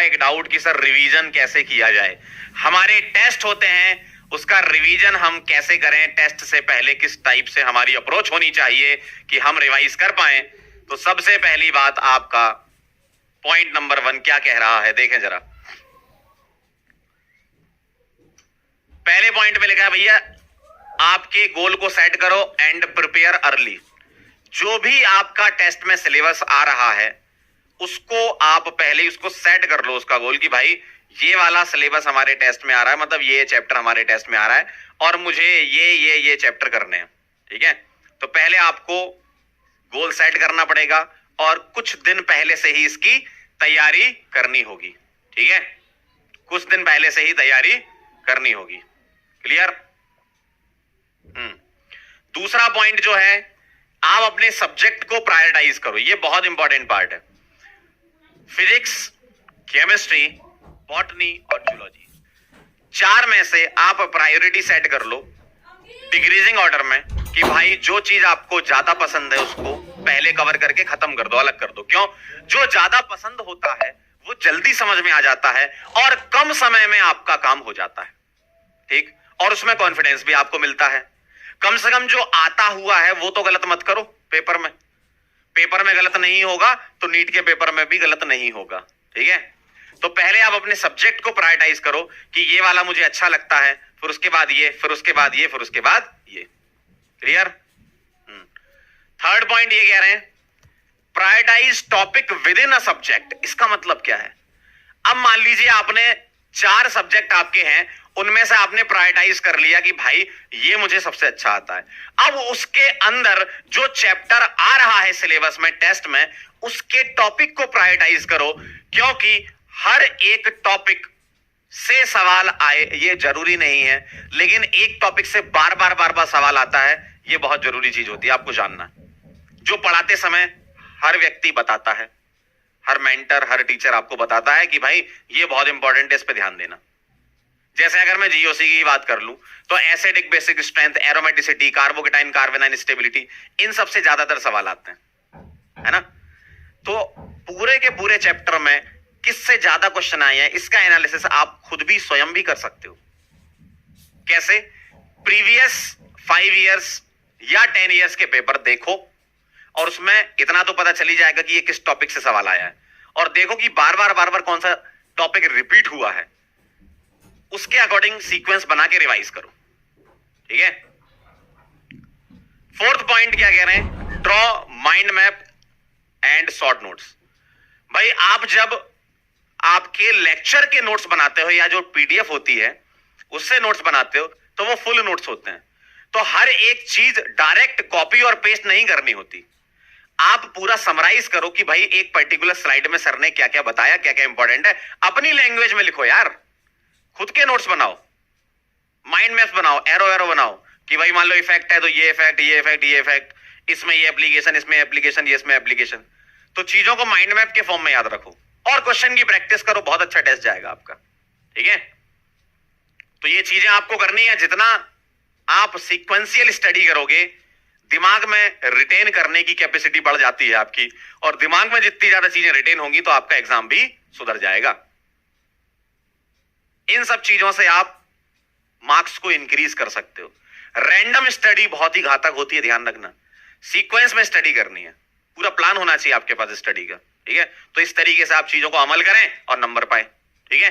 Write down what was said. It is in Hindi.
एक डाउट कि सर रिवीजन कैसे किया जाए। हमारे टेस्ट होते हैं, उसका रिवीजन हम कैसे करें, टेस्ट से पहले किस टाइप से हमारी अप्रोच होनी चाहिए कि हम रिवाइज कर पाए। तो सबसे पहली बात, आपका पॉइंट नंबर 1 क्या कह रहा है, देखें जरा। पहले पॉइंट में लिखा है भैया, आपके गोल को सेट करो एंड प्रिपेयर अर्ली। जो भी आपका टेस्ट में सिलेबस आ रहा है उसको आप पहले उसको सेट कर लो, उसका गोल कि भाई ये वाला सिलेबस हमारे टेस्ट में आ रहा है, मतलब ये चैप्टर हमारे टेस्ट में आ रहा है और मुझे ये चैप्टर करने हैं। ठीक है, तो पहले आपको गोल सेट करना पड़ेगा और कुछ दिन पहले से ही इसकी तैयारी करनी होगी। ठीक है, कुछ दिन पहले से ही तैयारी करनी होगी। क्लियर? दूसरा पॉइंट जो है, आप अपने सब्जेक्ट को प्रायोरिटाइज करो। ये बहुत इंपॉर्टेंट पार्ट है। फिजिक्स, केमिस्ट्री, बॉटनी और जूलॉजी, 4 में से आप प्रायोरिटी सेट कर लो डिक्रीजिंग ऑर्डर में कि भाई जो चीज आपको ज्यादा पसंद है उसको पहले कवर करके खत्म कर दो, अलग कर दो। क्यों? जो ज्यादा पसंद होता है वो जल्दी समझ में आ जाता है और कम समय में आपका काम हो जाता है। ठीक, और उसमें कॉन्फिडेंस भी आपको मिलता है। कम से कम जो आता हुआ है वो तो गलत मत करो। पेपर में गलत नहीं होगा तो नीट के पेपर में भी गलत नहीं होगा। ठीक है, तो पहले आप अपने सब्जेक्ट को प्रायोरिटाइज करो कि ये वाला मुझे अच्छा लगता है, फिर उसके बाद ये, फिर उसके बाद ये, फिर उसके बाद ये। क्लियर? थर्ड पॉइंट ये कह रहे हैं, prioritise topic within a subject. इसका मतलब क्या है? अब मान लीजिए आपने 4 सब्जेक्ट आपके हैं, उनमें से आपने प्रायोरिटाइज कर लिया कि भाई ये मुझे सबसे अच्छा आता है। अब उसके अंदर जो चैप्टर आ रहा है सिलेबस में, टेस्ट में, उसके टॉपिक को प्रायोरिटाइज करो, क्योंकि हर एक टॉपिक से सवाल आए ये जरूरी नहीं है, लेकिन एक टॉपिक से बार बार सवाल आता है, ये बहुत जरूरी चीज होती है आपको जानना। जो पढ़ाते समय हर व्यक्ति बताता है, हर मेंटर, हर टीचर आपको बताता है कि भाई ये बहुत इंपॉर्टेंट है, इस पे ध्यान देना। जैसे अगर मैं जीओसी की बात कर लूं तो acidic basic strength, aromaticity, carbocation carbanion stability, इन सबसे ज्यादातर सवाल आते हैं, है ना। तो पूरे के पूरे चैप्टर में किससे ज्यादा क्वेश्चन आए हैं इसका एनालिसिस आप खुद भी स्वयं भी कर सकते हो। कैसे? प्रीवियस 5 इयर्स या 10 इयर्स के पेपर देखो और उसमें इतना तो पता चली जाएगा कि ये किस टॉपिक से सवाल आया है, और देखो कि बार बार कौन सा टॉपिक रिपीट हुआ है, उसके अकॉर्डिंग सीक्वेंस बना के रिवाइज करो। ठीक है। 4th पॉइंट क्या कह रहे हैं? Draw mind map and short notes. भाई आप जब आपके लेक्चर के नोट्स बनाते हो या जो पीडीएफ होती है उससे नोट्स बनाते हो तो वो फुल नोट्स होते हैं, तो हर एक चीज डायरेक्ट कॉपी और पेस्ट नहीं करनी होती। आप पूरा समराइज करो कि भाई एक पर्टिकुलर स्लाइड में सर ने क्या क्या बताया, क्या क्या इंपॉर्टेंट है, अपनी लैंग्वेज में लिखो यार, खुद के नोट्स बनाओ, माइंड मैप्स बनाओ, एरो बनाओ कि भाई मान लो इफेक्ट है तो ये इफेक्ट, ये इफेक्ट, ये इफेक्ट, इसमें ये एप्लीकेशन, इसमें एप्लीकेशन, ये इसमें एप्लीकेशन। तो चीजों को माइंड मैप के फॉर्म में याद रखो और क्वेश्चन की प्रैक्टिस करो, बहुत अच्छा टेस्ट जाएगा आपका। ठीक है, तो ये चीजें आपको करनी है। जितना आप सीक्वेंशियल स्टडी करोगे, दिमाग में रिटेन करने की कैपेसिटी बढ़ जाती है आपकी, और दिमाग में जितनी ज्यादा चीजें रिटेन होंगी तो आपका एग्जाम भी सुधर जाएगा। इन सब चीजों से आप मार्क्स को इंक्रीज कर सकते हो। रैंडम स्टडी बहुत ही घातक होती है, ध्यान रखना। सीक्वेंस में स्टडी करनी है, पूरा प्लान होना चाहिए आपके पास स्टडी का। ठीक है, तो इस तरीके से आप चीजों को अमल करें और नंबर पाएं। ठीक है।